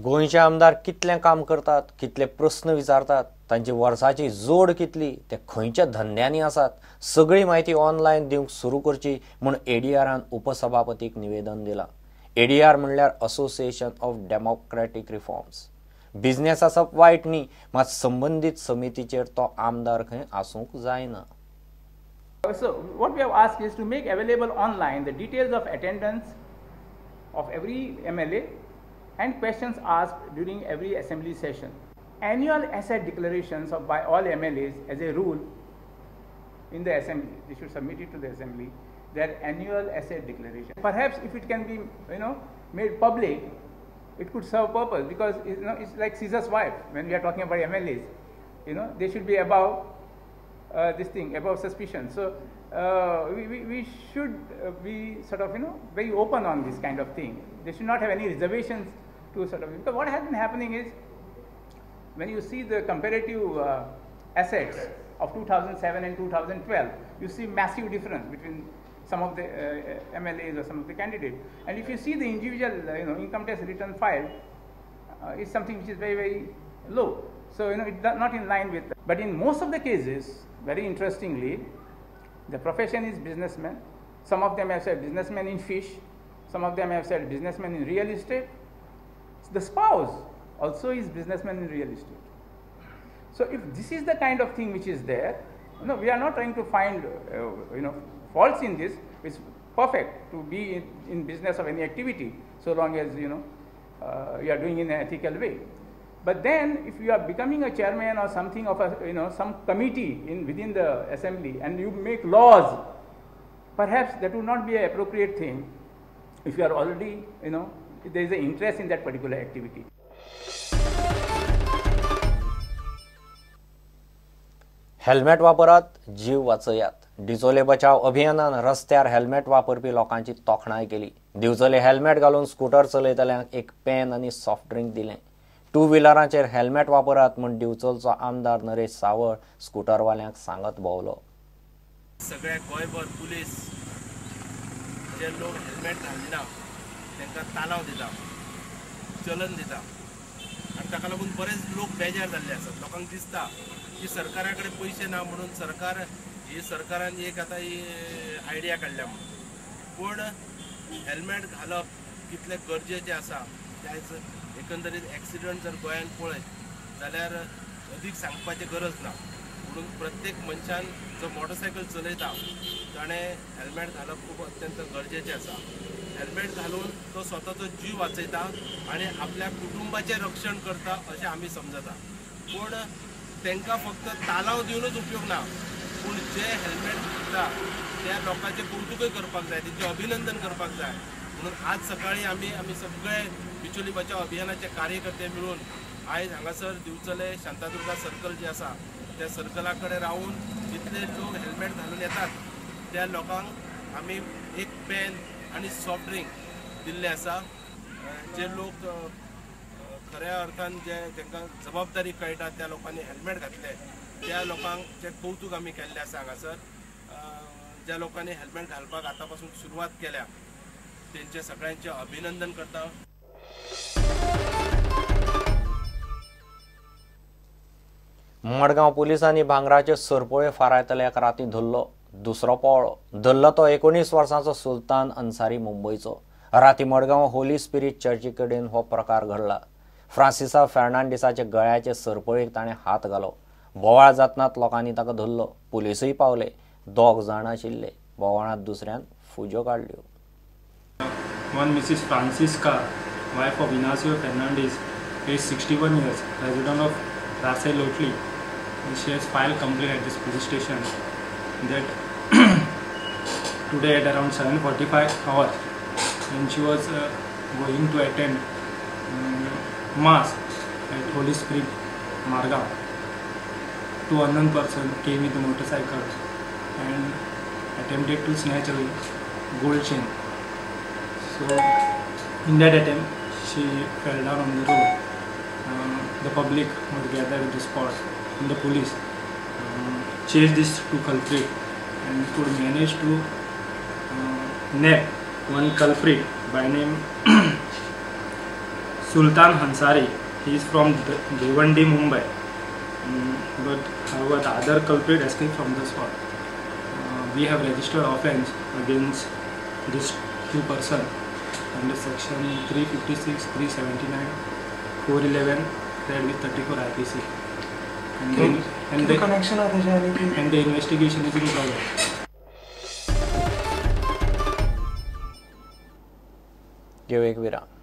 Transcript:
गोंयचे आमदार कितले काम करतात, कितले प्रश्न विचारतात, तांची वर्साची जोड कितली, ते खंयच्या धंद्यांनी आसात, सगळी माहिती ऑनलायन दिवंक सुरू करची म्हूण एडीआरान उपसभापतीक निवेदन दिलां. एडीआर म्हणल्यार association of democratic reforms. Business आसप वायट न्ही, मात संबंधीत समितीचेर तो आमदार खंय आसूंक जायना. So what we have asked is to make available online the details of attendance of every MLA and questions asked during every assembly session. Annual asset declarations by all MLAs as a rule in the assembly. They should submit it to the assembly, their annual asset declaration. Perhaps if it can be made public, it could serve purpose, because it's like Caesar's wife. When we are talking about MLAs, they should be above this thing, above suspicion. So we should be sort of very open on this kind of thing. They should not have any reservations to sort of, because what has been happening is, when you see the comparative assets of 2007 and 2012, you see massive difference between some of the MLAs or some of the candidates. And if you see the individual income tax return filed, is something which is very, very low. So it's not in line with. But in most of the cases, very interestingly, the profession is businessmen. Some of them have said businessmen in fish. Some of them have said businessmen in real estate. The spouse also is businessman in real estate. So if this is the kind of thing which is there, we are not trying to find faults in this. It's perfect to be in business of any activity, so long as you are doing in an ethical way. But then, if you are becoming a chairman or something of a some committee within the assembly, and you make laws, perhaps that would not be an appropriate thing if you are already if there is an interest in that particular activity. Helmet वापरात जीव वाचयात. डिचोले बचाव अभियानान रस्त्यार helmet वापरपी लोकांची तोखणाय केली. दिवचले helmet घालून scooter चलयतल्यांक एक पेन आनी सॉफ्ट ड्रिंक दिलें. टू व्हिलरांचेर हेल्मेट वापरात म्हूण दिवचलचो आमदार नरेश सावळ स्कूटरवाल्यांक सांगत भोवलो. सगळ्या गोंयभर पुलीस जे लोक हेल्मेट घालिना तांकां तालाव दिता, चलन दिता, आनी ताका लागून बरेच लोक बेजार जाल्ले आसात. लोकांक दिसता की सरकारा कडेन पयशे ना म्हणून सरकारान एक आतां ही आयडिया काडल्या म्हणून. पूण हेल्मेट घालप कितले गरजेचें आसा त्याच एकंदरीत एक्सिडंट जर गोंयांत पळयत जाल्यार अदीक सांगपाची गरज ना. म्हणून प्रत्येक मनशान जो मोटरसायकल चलयता ताणें हेल्मेट घालप खूब अत्यंत गरजेचें आसा. हेल्मेट घालून तो स्वताचो जीव वाचयता आनी आपल्या कुटुंबाचें रक्षण करता अशें आमी समजता. पूण तांकां फक्त तालाव दिवनूच उपयोग ना, पूण जे हेल्मेट घालता त्या लोकांचें कौतुकय करपाक जाय, तेंचें अभिनंदन करपाक जाय. म्हणून आज सकाळीं आमी सगळे बिचोली बचाव अभियानाचे कार्यकर्ते मिळून आयज हांगासर दिवचले शांतादुर्गा सर्कल जे आसा त्या सर्कला कडेन रावून जितले लोक हेल्मेट घालून येतात त्या लोकांक आमी एक पेन आनी सॉफ्ट ड्रिंक दिल्ले आसा. जे लोक खऱ्या अर्थान जे तांकां जबाबदारी कळटा त्या लोकांनी हेल्मेट घातले त्या लोकांक जे कौतुक आमी केल्लें आसा हांगासर. ज्या लोकांनी हेल्मेट घालपाक आतां पासून सुरवात केल्या तेंचे सगळ्यांचे अभिनंदन करता. मडगांव पुलिसांनी भांगराचे सरपोळे फारायतल्याक रातीं धरलो. दुसरो पोळो धरलो तो 19 वर्सांचो सुलतान अन्सारी मुंबयचो. रातीं मडगांव होली स्पिरीट चर्ची कडेन हो प्रकार घडला. फ्रांसिसा फेर्नांडिसाचे गळ्याचे सरपळेक ताणें हात घालो. बोवाळ जातनाच लोकांनी ताका धरलो. पुलिसूय पावले. 2 जाण आशिल्ले. बोवाळांत दुसऱ्यान फुज्यो काडल्यो. One Mrs. Francisca, wife of Ignacio Fernandez, aged 61 years, resident of Rasel Otley, and she has filed complaint at this police station that today at around 7:45 hours, when she was going to attend mass at Holy Spirit Marga, 2 unknown person came with a motorcycle and attempted to snatch away gold chain. So in that attempt she fell down on the road. The public was gathered at the spot and the police chased these 2 culprits and could manage to nab one culprit by name Sultan Hansari. He is from Devandi, Mumbai. But however, the other culprit escaped from the spot. We have registered offence against this two person under section 356, 379, 411, read with 34 IPC. And the investigation is in progress. घेऊ एक विराम.